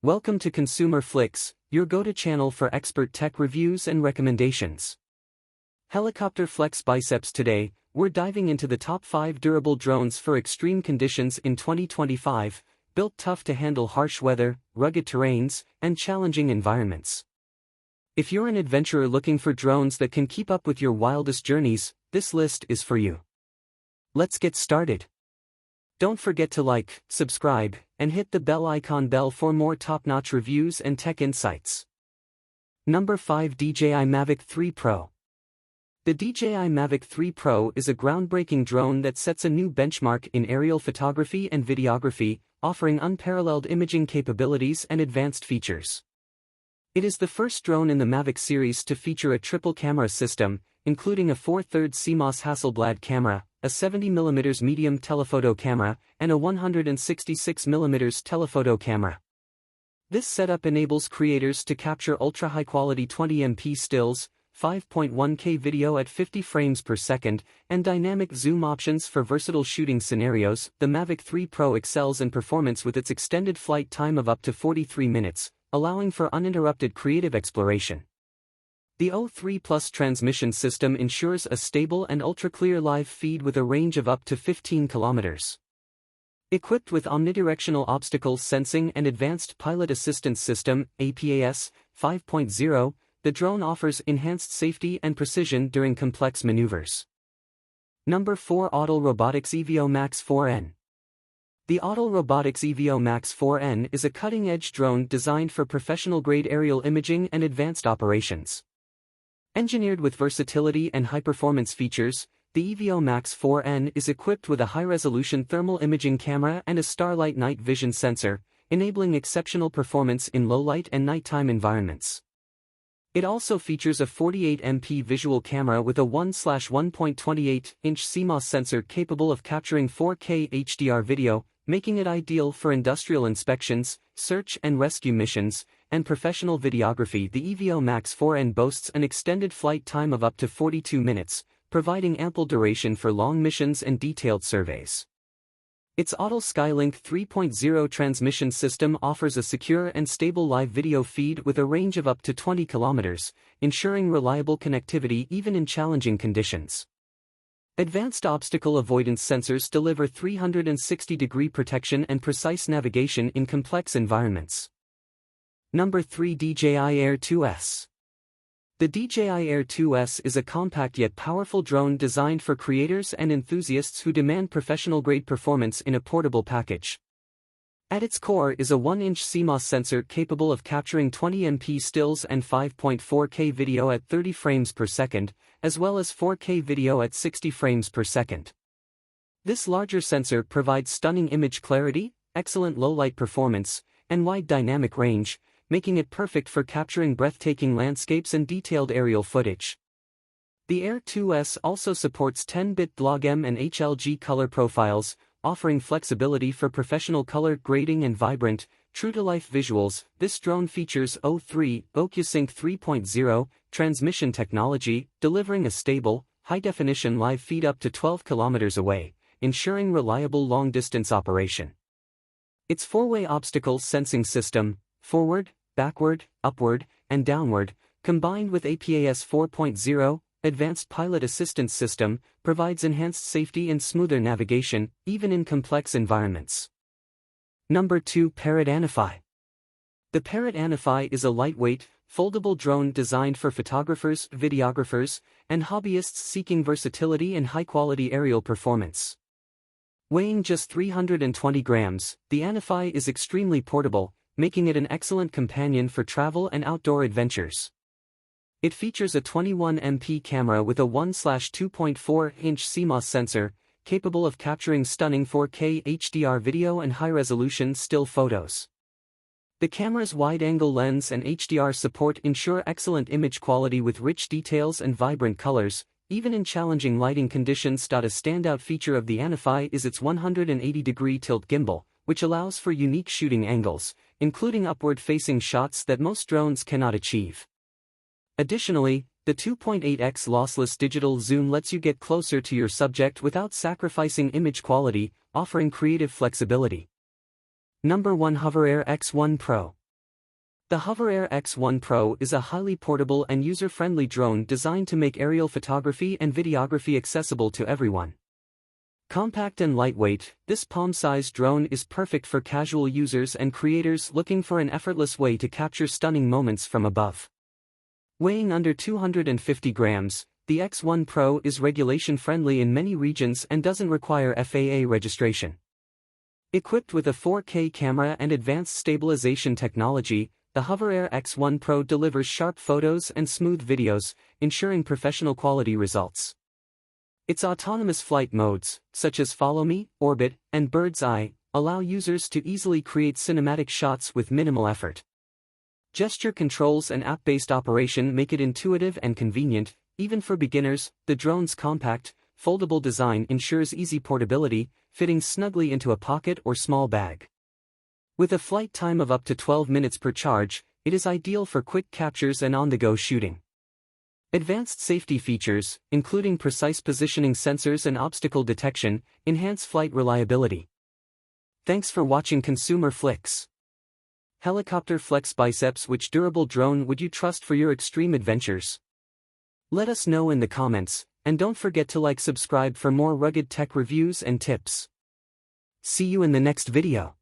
Welcome to Consumer Flix, your go-to channel for expert tech reviews and recommendations. Helicopter Flex Biceps. Today, we're diving into the top 5 durable drones for extreme conditions in 2025, built tough to handle harsh weather, rugged terrains, and challenging environments. If you're an adventurer looking for drones that can keep up with your wildest journeys, this list is for you. Let's get started. Don't forget to like, subscribe, and hit the bell icon for more top-notch reviews and tech insights. Number 5. DJI Mavic 3 Pro. The DJI Mavic 3 Pro is a groundbreaking drone that sets a new benchmark in aerial photography and videography, offering unparalleled imaging capabilities and advanced features. It is the first drone in the Mavic series to feature a triple camera system, including a 4/3 CMOS Hasselblad camera, a 70mm medium telephoto camera, and a 166mm telephoto camera. This setup enables creators to capture ultra-high-quality 20MP stills, 5.1K video at 50 frames per second, and dynamic zoom options for versatile shooting scenarios. The Mavic 3 Pro excels in performance with its extended flight time of up to 43 minutes, allowing for uninterrupted creative exploration. The O3 Plus transmission system ensures a stable and ultra-clear live feed with a range of up to 15 kilometers. Equipped with omnidirectional obstacle sensing and advanced pilot assistance system (APAS) 5.0, the drone offers enhanced safety and precision during complex maneuvers. Number 4. Autel Robotics Evo Max 4N. The Autel Robotics Evo Max 4N is a cutting-edge drone designed for professional-grade aerial imaging and advanced operations. Engineered with versatility and high-performance features, the Evo Max 4N is equipped with a high-resolution thermal imaging camera and a Starlight night vision sensor, enabling exceptional performance in low-light and nighttime environments. It also features a 48MP visual camera with a 1/1.28-inch CMOS sensor capable of capturing 4K HDR video, making it ideal for industrial inspections, search and rescue missions, and professional videography. The Evo Max 4N boasts an extended flight time of up to 42 minutes, providing ample duration for long missions and detailed surveys. Its Autel Skylink 3.0 transmission system offers a secure and stable live video feed with a range of up to 20 kilometers, ensuring reliable connectivity even in challenging conditions. Advanced obstacle avoidance sensors deliver 360-degree protection and precise navigation in complex environments. Number 3. DJI Air 2S. The DJI Air 2S is a compact yet powerful drone designed for creators and enthusiasts who demand professional-grade performance in a portable package. At its core is a 1-inch CMOS sensor capable of capturing 20MP stills and 5.4K video at 30 frames per second, as well as 4K video at 60 frames per second. This larger sensor provides stunning image clarity, excellent low-light performance, and wide dynamic range, making it perfect for capturing breathtaking landscapes and detailed aerial footage. The Air 2S also supports 10-bit log-M and HLG color profiles, offering flexibility for professional color grading and vibrant, true-to-life visuals. This drone features O3 OcuSync 3.0 transmission technology, delivering a stable, high-definition live feed up to 12 kilometers away, ensuring reliable long-distance operation. Its 4-way obstacle sensing system, forward, backward, upward, and downward, combined with APAS 4.0, advanced pilot assistance system, provides enhanced safety and smoother navigation, even in complex environments. Number 2. Parrot Anify. The Parrot Anify is a lightweight, foldable drone designed for photographers, videographers, and hobbyists seeking versatility and high-quality aerial performance. Weighing just 320 grams, the Anify is extremely portable, making it an excellent companion for travel and outdoor adventures. It features a 21MP camera with a 1/2.4-inch CMOS sensor, capable of capturing stunning 4K HDR video and high-resolution still photos. The camera's wide-angle lens and HDR support ensure excellent image quality with rich details and vibrant colors, even in challenging lighting conditions. A standout feature of the Anify is its 180-degree tilt gimbal, which allows for unique shooting angles, including upward-facing shots that most drones cannot achieve. Additionally, the 2.8x lossless digital zoom lets you get closer to your subject without sacrificing image quality, offering creative flexibility. Number 1. HoverAir X1 Pro. The Hover Air X1 Pro is a highly portable and user-friendly drone designed to make aerial photography and videography accessible to everyone. Compact and lightweight, this palm-sized drone is perfect for casual users and creators looking for an effortless way to capture stunning moments from above. Weighing under 250 grams, the X1 Pro is regulation-friendly in many regions and doesn't require FAA registration. Equipped with a 4K camera and advanced stabilization technology, the Hover Air X1 Pro delivers sharp photos and smooth videos, ensuring professional quality results. Its autonomous flight modes, such as Follow Me, Orbit, and Bird's Eye, allow users to easily create cinematic shots with minimal effort. Gesture controls and app-based operation make it intuitive and convenient, even for beginners. The drone's compact, foldable design ensures easy portability, fitting snugly into a pocket or small bag. With a flight time of up to 12 minutes per charge, it is ideal for quick captures and on-the-go shooting. Advanced safety features, including precise positioning sensors and obstacle detection, enhance flight reliability. Thanks for watching Consumer Flix. Helicopter Flex Biceps. Which durable drone would you trust for your extreme adventures? Let us know in the comments, and don't forget to subscribe for more rugged tech reviews and tips. See you in the next video.